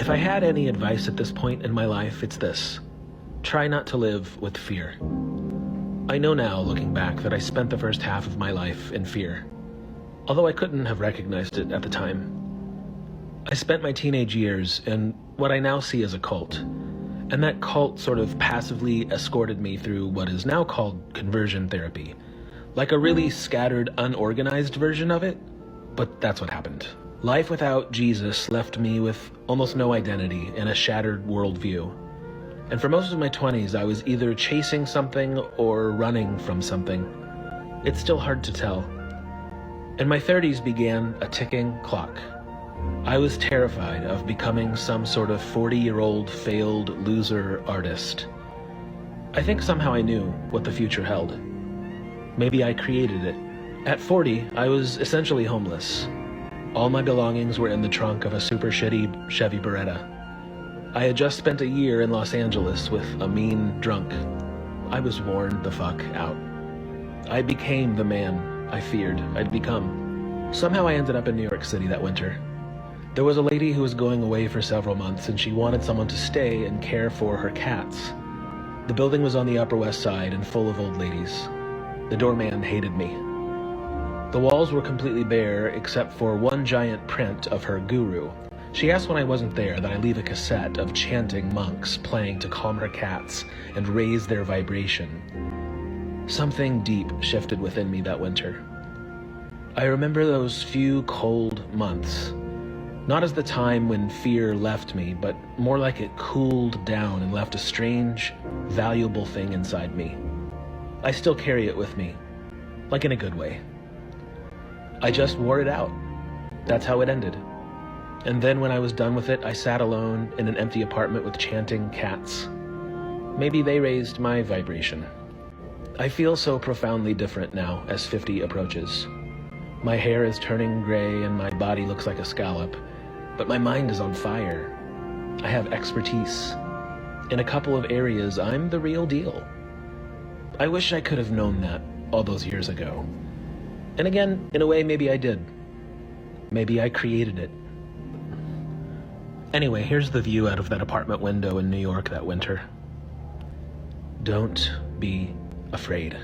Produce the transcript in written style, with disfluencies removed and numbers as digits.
If I had any advice at this point in my life, it's this. Try not to live with fear. I know now, looking back, that I spent the first half of my life in fear, although I couldn't have recognized it at the time. I spent my teenage years in what I now see as a cult, and that cult sort of passively escorted me through what is now called conversion therapy, like a really scattered, unorganized version of it, but that's what happened. Life without Jesus left me with almost no identity and a shattered worldview. And for most of my 20s, I was either chasing something or running from something. It's still hard to tell. In my 30s began a ticking clock. I was terrified of becoming some sort of 40-year-old failed loser artist. I think somehow I knew what the future held. Maybe I created it. At 40, I was essentially homeless. All my belongings were in the trunk of a super shitty Chevy Beretta. I had just spent a year in Los Angeles with a mean drunk. I was worn the fuck out. I became the man I feared I'd become. Somehow I ended up in New York City that winter. There was a lady who was going away for several months and she wanted someone to stay and care for her cats. The building was on the Upper West Side and full of old ladies. The doorman hated me. The walls were completely bare except for one giant print of her guru. She asked when I wasn't there that I leave a cassette of chanting monks playing to calm her cats and raise their vibration. Something deep shifted within me that winter. I remember those few cold months, not as the time when fear left me, but more like it cooled down and left a strange, valuable thing inside me. I still carry it with me, like in a good way. I just wore it out. That's how it ended. And then when I was done with it, I sat alone in an empty apartment with chanting cats. Maybe they raised my vibration. I feel so profoundly different now as 50 approaches. My hair is turning gray and my body looks like a scallop, but my mind is on fire. I have expertise. In a couple of areas, I'm the real deal. I wish I could have known that all those years ago. And again, in a way, maybe I did. Maybe I created it. Anyway, here's the view out of that apartment window in New York that winter. Don't be afraid.